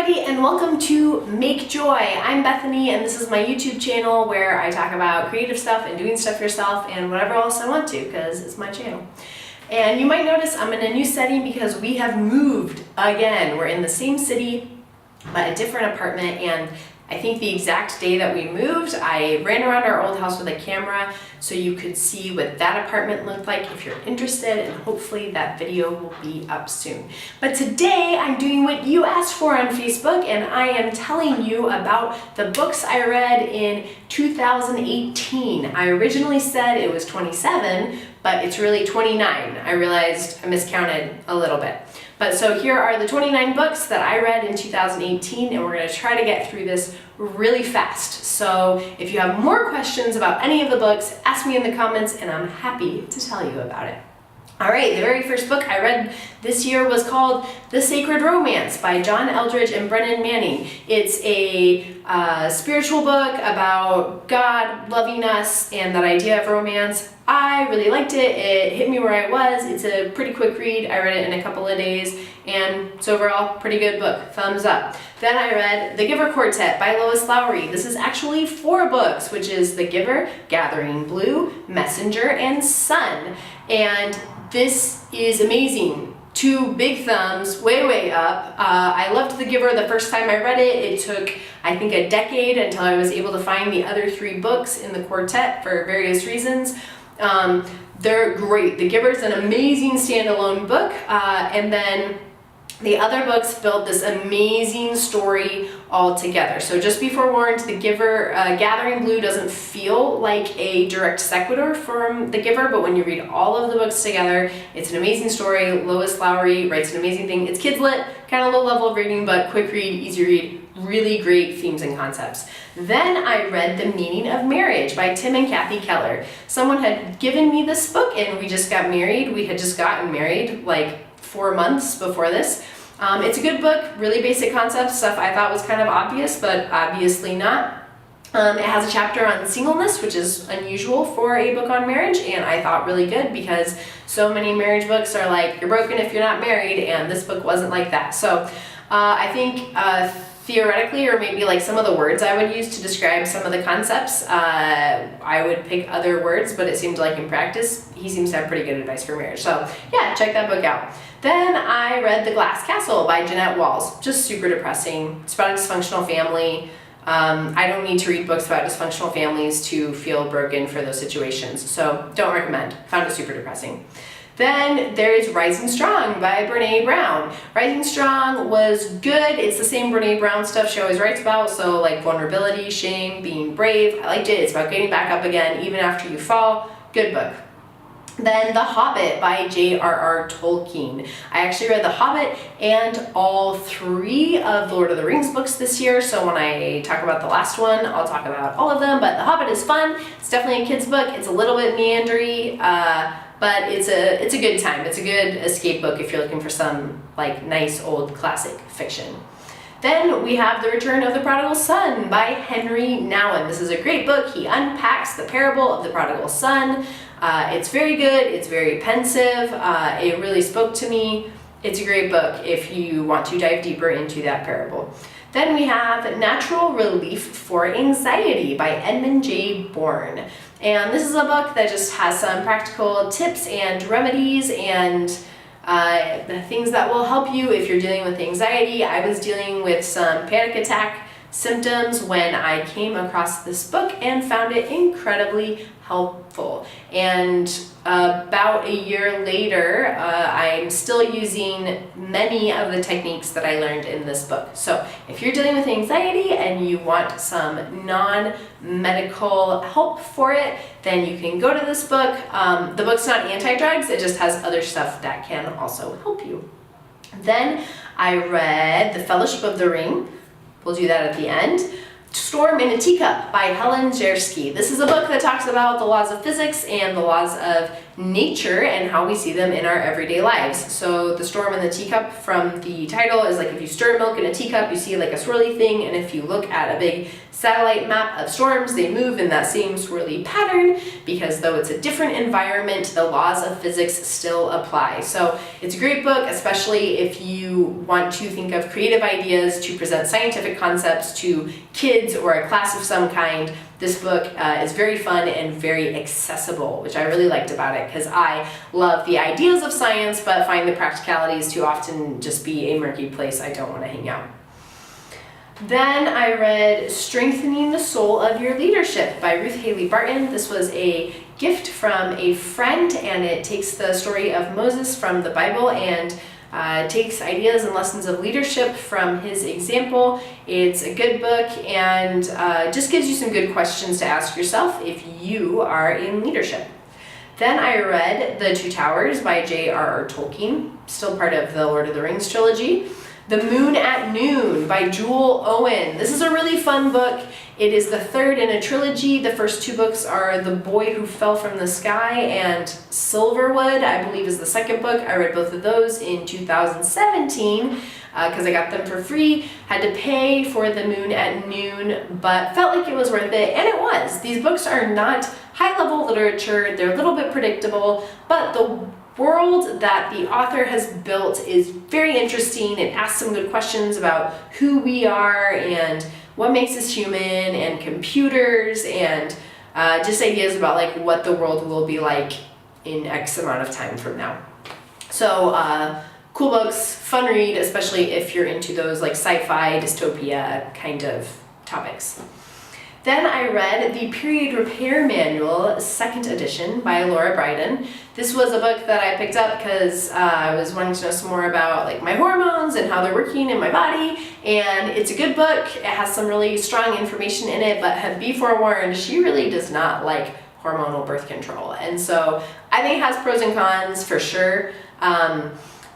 everybody, and welcome to Make Joy. I'm Bethany, and this is my YouTube channel where I talk about creative stuff and doing stuff yourself and whatever else I want to, because it's my channel. And you might notice I'm in a new setting because we have moved again. We're in the same city, but a different apartment, and I think the exact day that we moved, I ran around our old house with a camera so you could see what that apartment looked like if you're interested, and hopefully that video will be up soon. But today I'm doing what you asked for on Facebook, and I am telling you about the books I read in 2018. I originally said it was 27, but it's really 29. I realized I miscounted a little bit. But so here are the 29 books that I read in 2018, and we're going to try to get through this really fast. So if you have more questions about any of the books, ask me in the comments and I'm happy to tell you about it. All right, the very first book I read this year was called The Sacred Romance by John Eldridge and Brennan. It's a spiritual book about God loving us and that idea of romance. I really liked it. It hit me where I was. It's a pretty quick read. I read it in a couple of days, and it's overall pretty good book. Thumbs up. Then I read The Giver Quartet by Lois Lowry. This is actually 4 books, which is The Giver, Gathering Blue, Messenger, and Sun. And this is amazing. 2 big thumbs, way up. I loved The Giver the first time I read it. It took, I think, a decade until I was able to find the other 3 books in the quartet for various reasons. They're great. The Giver's an amazing standalone book, and then the other books build this amazing story all together. So just be forewarned, The Giver, Gathering Blue doesn't feel like a direct sequitur from The Giver, but when you read all of the books together, it's an amazing story. Lois Lowry writes an amazing thing. It's kids lit, kind of low level of reading, but quick read, easy read, really great themes and concepts. Then I read The Meaning of Marriage by Tim and Kathy Keller. Someone had given me this book and we just got married. We had just gotten married like 4 months before this. It's a good book, really basic concepts, stuff I thought was kind of obvious, but obviously not. It has a chapter on singleness, which is unusual for a book on marriage, and I thought really good because so many marriage books are like, you're broken if you're not married, and this book wasn't like that. So I think theoretically, or maybe like some of the words I would use to describe some of the concepts, I would pick other words, but it seemed like in practice, he seems to have pretty good advice for marriage. So yeah, check that book out. Then I read The Glass Castle by Jeannette. Just super depressing. It's about a dysfunctional family. I don't need to read books about dysfunctional families to feel broken for those situations, so don't recommend. Found it super depressing. Then there is Rising Strong by Brene. Rising Strong was good. It's the same Brene Brown stuff she always writes about, so like vulnerability, shame, being brave. I liked it. It's about getting back up again even after you fall. Good book. Then The Hobbit by JRR Tolkien. I actually read The Hobbit and all 3 of the Lord of the Rings books this year, so when I talk about the last one, I'll talk about all of them, but The Hobbit is fun. It's definitely a kid's book. It's a little bit meandery, but it's a good time. It's a good escape book if you're looking for some like nice old classic fiction. Then we have The Return of the Prodigal Son by Henri Nouwen. This is a great book. He unpacks the parable of the prodigal son. It's very good. It's very pensive. It really spoke to me. It's a great book if you want to dive deeper into that parable. Then we have Natural Relief for Anxiety by Edmund Bourne. And this is a book that just has some practical tips and remedies and the things that will help you if you're dealing with anxiety. I was dealing with some panic attack symptoms when I came across this book and found it incredibly helpful. And about a year later, I'm still using many of the techniques that I learned in this book. So if you're dealing with anxiety and you want some non-medical help for it, then you can go to this book. The book's not anti-drugs, it just has other stuff that can also help you. Then I read The Fellowship of the Ring. We'll do that at the end. Storm in a Teacup by Helen Czerski. This is a book that talks about the laws of physics and the laws of nature and how we see them in our everyday lives. So the storm in the teacup from the title is like if you stir milk in a teacup, you see like a swirly thing, and if you look at a big satellite map of storms, they move in that same swirly pattern, because though it's a different environment, the laws of physics still apply. So it's a great book, especially if you want to think of creative ideas to present scientific concepts to kids or a class of some kind. This book is very fun and very accessible, which I really liked about it, because I love the ideas of science, but find the practicalities to often just be a murky place I don't want to hang out. Then I read Strengthening the Soul of Your Leadership by Ruth Barton. This was a gift from a friend, and it takes the story of Moses from the Bible and takes ideas and lessons of leadership from his example. It's a good book and just gives you some good questions to ask yourself if you are in leadership. Then I read The Two Towers by JRR Tolkien, still part of the Lord of the Rings trilogy. The Moon at Noon by Jule, Owen. This is a really fun book. It is the third in a trilogy. The first two books are The Boy Who Fell from the Sky and Silverwood, I believe, is the second book. I read both of those in 2017 because I got them for free. Had to pay for The Moon at Noon, but felt like it was worth it, and it was. These books are not high-level literature. They're a little bit predictable, but the world that the author has built is very interesting. It asks some good questions about who we are and what makes us human and computers, and just ideas about like what the world will be like in X amount of time from now. So cool books, fun read, especially if you're into those like sci-fi, dystopia kind of topics. Then I read The Period Repair Manual, 2nd edition by Briden. This was a book that I picked up because I was wanting to know some more about like my hormones and how they're working in my body, and it's a good book. It has some really strong information in it, but be forewarned, she really does not like hormonal birth control. And so I think it has pros and cons for sure.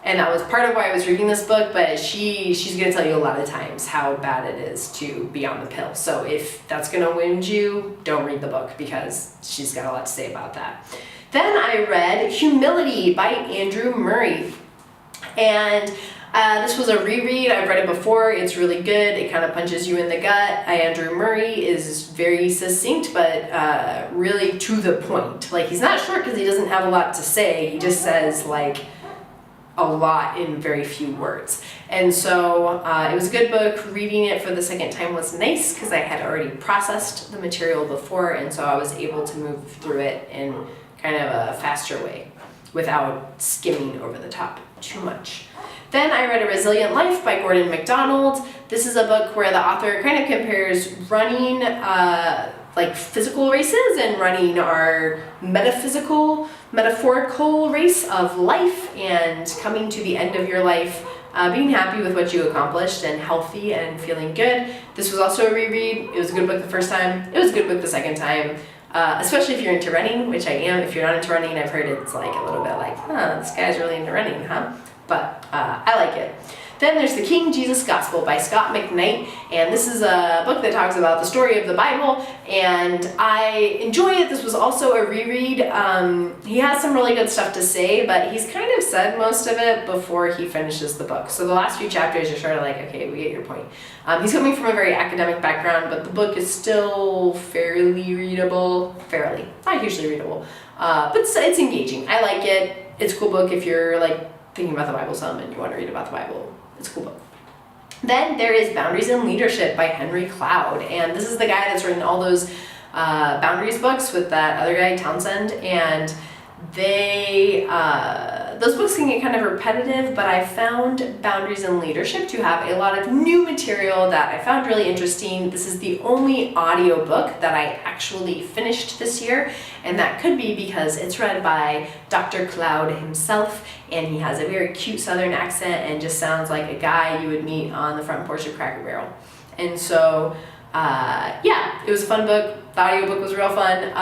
And that was part of why I was reading this book, but she's going to tell you a lot of times how bad it is to be on the pill. So if that's going to wound you, don't read the book, because she's got a lot to say about that. Then I read Humility by Andrew Murray. And this was a reread. I've read it before. It's really good. It kind of punches you in the gut. Andrew Murray is very succinct, but really to the point. Like, he's not short because he doesn't have a lot to say. He just says, like, a lot in very few words. And so it was a good book. Reading it for the second time was nice because I had already processed the material before, and so I was able to move through it in kind of a faster way without skimming over the top too much. Then I read A Resilient Life by MacDonald. This is a book where the author kind of compares running like physical races and running our metaphorical race of life, and coming to the end of your life, being happy with what you accomplished and healthy and feeling good. This was also a reread. It was a good book the first time. It was a good book the second time, especially if you're into running, which I am. If you're not into running, I've heard it's like a little bit like, this guy's really into running, huh? But I like it. Then there's The King Jesus Gospel by Scot, McKnight, and this is a book that talks about the story of the Bible, and I enjoy it. This was also a reread. He has some really good stuff to say, but he's kind of said most of it before he finishes the book. So the last few chapters are sort of like, okay, we get your point. He's coming from a very academic background, but the book is still fairly readable. Not hugely readable, but it's engaging. I like it. It's a cool book if you're like thinking about the Bible some and you want to read about the Bible. It's a cool book. Then there is Boundaries in Leadership by Henri, and this is the guy that's written all those boundaries books with that other guy, Townsend, and those books can get kind of repetitive, but I found Boundaries in Leadership to have a lot of new material that I found really interesting. This is the only audiobook that I actually finished this year, and that could be because it's read by Dr. Cloud himself, and he has a very cute southern accent and just sounds like a guy you would meet on the front porch of Cracker Barrel. And so it was a fun book. The audiobook was real fun.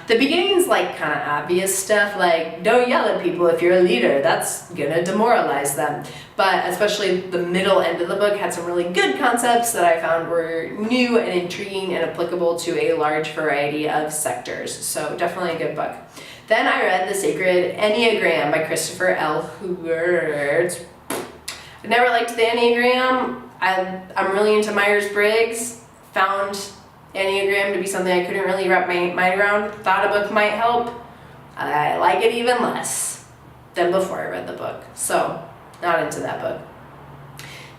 The beginning's like kind of obvious stuff, like don't yell at people if you're a leader, that's gonna demoralize them. But especially the middle end of the book had some really good concepts that I found were new and intriguing and applicable to a large variety of sectors. So definitely a good book. Then I read The Sacred Enneagram by Christopher L. Hughes. I never liked the Enneagram. I'm really into Myers-Briggs. Found Enneagram to be something I couldn't really wrap my mind around. Thought a book might help. I like it even less than before I read the book. So, not into that book.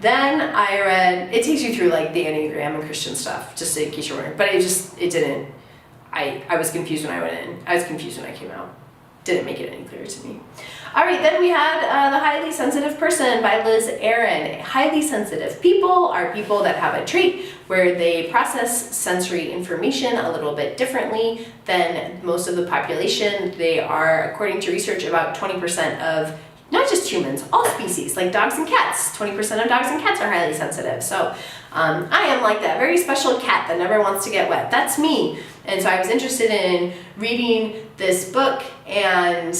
Then I read, it takes you through like the Enneagram and Christian stuff, just in case you're wondering. But it didn't, I was confused when I went in. I was confused when I came out. Didn't make it any clearer to me. All right, then we had The Highly Sensitive Person by Liz Aaron. Highly sensitive people are people that have a trait where they process sensory information a little bit differently than most of the population. They are, according to research, about 20% of not just humans, all species, like dogs and cats. 20% of dogs and cats are highly sensitive. So I am like that very special cat that never wants to get wet. That's me. And so I was interested in reading this book, and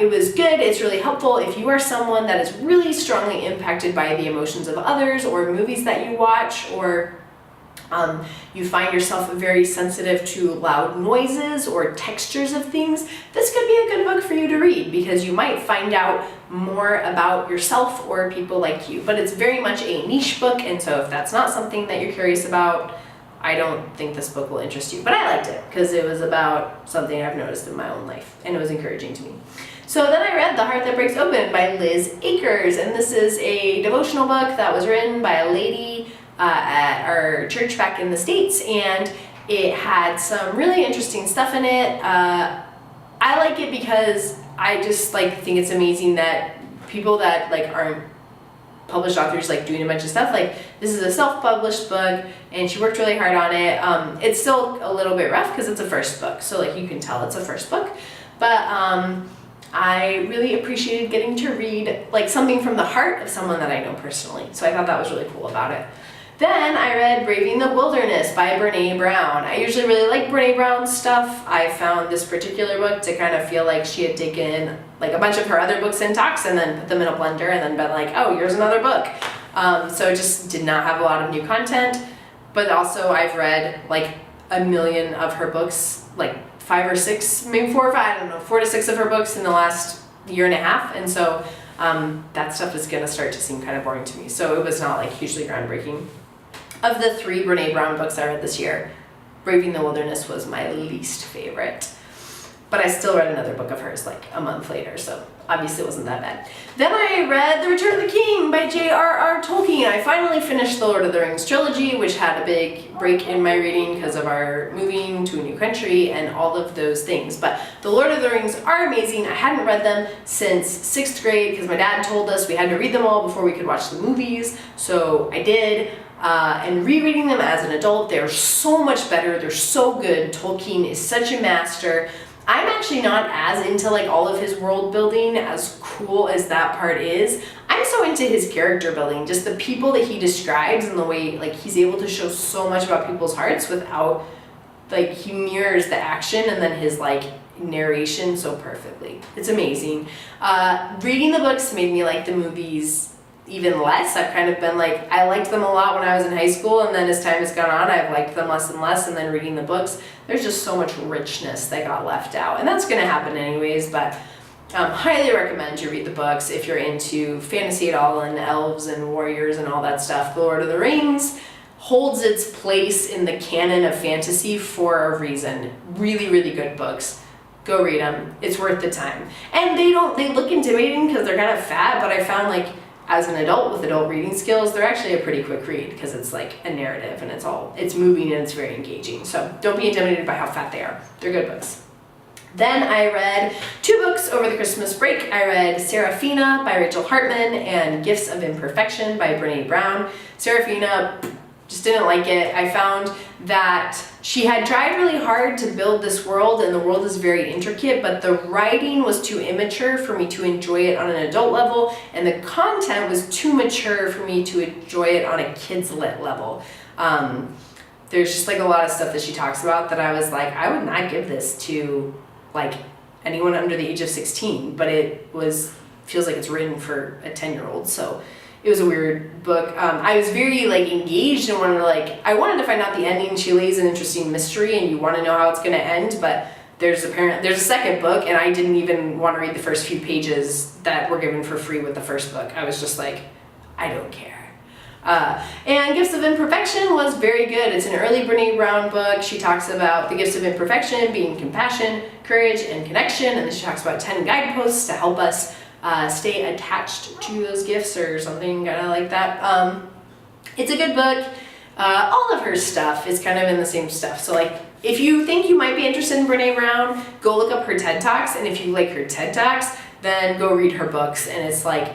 it was good. It's really helpful if you are someone that is really strongly impacted by the emotions of others, or movies that you watch, or you find yourself very sensitive to loud noises or textures of things. This could be a good book for you to read, because you might find out more about yourself or people like you. But it's very much a niche book, and so if that's not something that you're curious about, I don't think this book will interest you. But I liked it because it was about something I've noticed in my own life, and it was encouraging to me. So then I read The Heart That Breaks Open by Liz Akers, and this is a devotional book that was written by a lady at our church back in the States, and it had some really interesting stuff in it. I like it because I just think it's amazing that people that aren't published authors doing a bunch of stuff. This is a self-published book, and she worked really hard on it. It's still a little bit rough because it's a first book, so you can tell it's a first book, but I really appreciated getting to read something from the heart of someone that I know personally, so I thought that was really cool about it. Then I read Braving the Wilderness by Brene Brown. I usually really like Brene Brown's stuff. I found this particular book to kind of feel like she had taken a bunch of her other books and talks and then put them in a blender and then been oh, here's another book. So it just did not have a lot of new content, but also I've read a million of her books, 5 or 6, maybe 4 or 5, I don't know, 4 to 6 of her books in the last year and a half, and so that stuff is gonna start to seem kind of boring to me. So it was not hugely groundbreaking. Of the 3 Brene Brown books I read this year, Braving the Wilderness was my least favorite. But I still read another book of hers a month later, so obviously it wasn't that bad. Then I read The Return of the King by JRR Tolkien. I finally finished the Lord of the Rings trilogy, which had a big break in my reading because of our moving to a new country and all of those things. But the Lord of the Rings are amazing. I hadn't read them since 6th grade because my dad told us we had to read them all before we could watch the movies, so I did. And rereading them as an adult, they're so much better. They're so good. Tolkien is such a master. I'm actually not as into all of his world building, as cool as that part is. I'm so into his character building, just the people that he describes and the way he's able to show so much about people's hearts without he mirrors the action and then his narration so perfectly. It's amazing. Reading the books made me like the movies even less. I've kind of been I liked them a lot when I was in high school, and then as time has gone on, I've liked them less and less, and then reading the books, there's just so much richness that got left out. And that's going to happen anyways, but highly recommend you read the books if you're into fantasy at all and elves and warriors and all that stuff. The Lord of the Rings holds its place in the canon of fantasy for a reason. Really, really good books. Go read them. It's worth the time. And they look intimidating because they're kind of fat, but I found as an adult with adult reading skills, they're actually a pretty quick read because it's a narrative and it's moving and it's very engaging. So don't be intimidated by how fat they are. They're good books. Then I read 2 books over the Christmas break. I read Serafina by Rachel Hartman and Gifts of Imperfection by Brene Brown. Serafina, just didn't like it. I found that she had tried really hard to build this world, and the world is very intricate, but the writing was too immature for me to enjoy it on an adult level, and the content was too mature for me to enjoy it on a kids lit level. There's just a lot of stuff that she talks about that I was I would not give this to anyone under the age of 16, but it feels like it's written for a 10-year-old, so it was a weird book. I was very engaged and wanted to I wanted to find out the ending. She lays an interesting mystery and you want to know how it's going to end, but there's a second book, and I didn't even want to read the first few pages that were given for free with the first book. I was just like, I don't care. And Gifts of Imperfection was very good. It's an early Brene Brown book. She talks about the gifts of imperfection being compassion, courage, and connection. And then she talks about 10 guideposts to help us stay attached to those gifts or something kind of like that. It's a good book. All of her stuff is kind of in the same stuff. So like, if you think you might be interested in Brene Brown, go look up her TED Talks. And if you like her TED Talks, then go read her books. And it's like,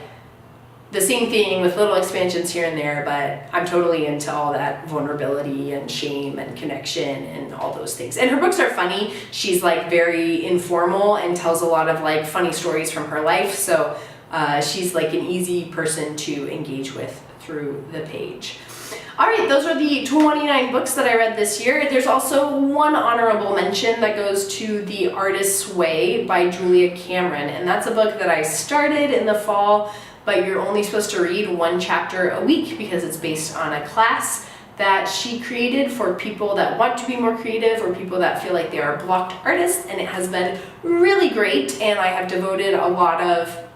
the same thing with little expansions here and there, but I'm totally into all that vulnerability and shame and connection and all those things. And her books are funny. She's like very informal and tells a lot of like funny stories from her life. So she's like an easy person to engage with through the page. All right, those are the 29 books that I read this year. There's also one honorable mention that goes to The Artist's Way by Julia Cameron. And that's a book that I started in the fall, but you're only supposed to read one chapter a week because it's based on a class that she created for people that want to be more creative or people that feel like they are blocked artists, and it has been really great, and I have devoted a lot of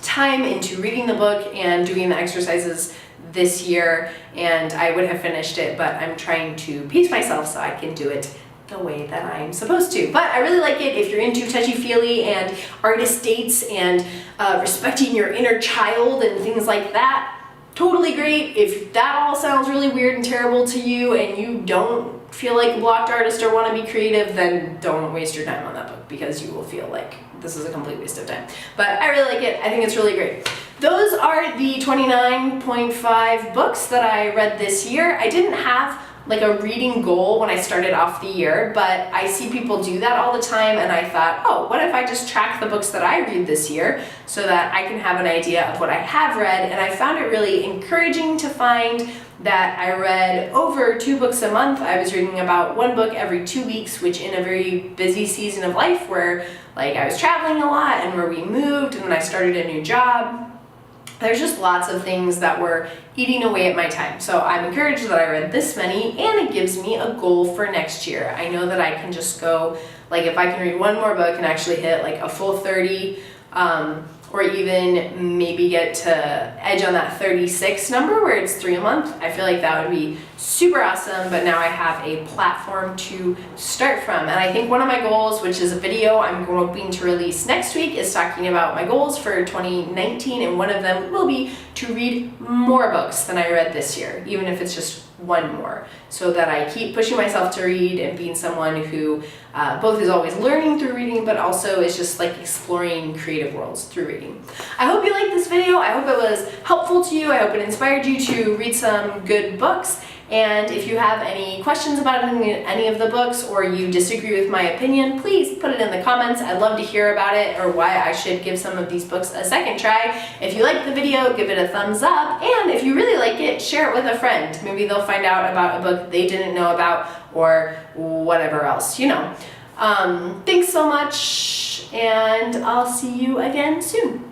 time into reading the book and doing the exercises this year, and I would have finished it, but I'm trying to pace myself so I can do it the way that I'm supposed to. But I really like it if you're into touchy-feely and artist dates and respecting your inner child and things like that. Totally great. If that all sounds really weird and terrible to you and you don't feel like a blocked artist or want to be creative, then don't waste your time on that book because you will feel like this is a complete waste of time. But I really like it. I think it's really great. Those are the 29.5 books that I read this year. I didn't have like a reading goal when I started off the year, but I see people do that all the time, and I thought, oh, what if I just track the books that I read this year so that I can have an idea of what I have read? And I found it really encouraging to find that I read over 2 books a month. I was reading about 1 book every 2 weeks, which in a very busy season of life where like I was traveling a lot and where we moved and then I started a new job, there's just lots of things that were eating away at my time. So I'm encouraged that I read this many, and it gives me a goal for next year. I know that I can just go, like if I can read 1 more book and actually hit like a full 30, or even maybe get to edge on that 36 number where it's 3 a month, I feel like that would be super awesome, but now I have a platform to start from. And I think one of my goals, which is a video I'm hoping to release next week, is talking about my goals for 2019, and one of them will be to read more books than I read this year, even if it's just 1 more, so that I keep pushing myself to read and being someone who both is always learning through reading, but also is just like exploring creative worlds through reading. I hope you liked this video. I hope it was helpful to you. I hope it inspired you to read some good books. And if you have any questions about any of the books, or you disagree with my opinion, please put it in the comments. I'd love to hear about it, or why I should give some of these books a second try. If you like the video, give it a thumbs up, and if you really like it, share it with a friend. Maybe they'll find out about a book they didn't know about, or whatever else, you know. Thanks so much, and I'll see you again soon.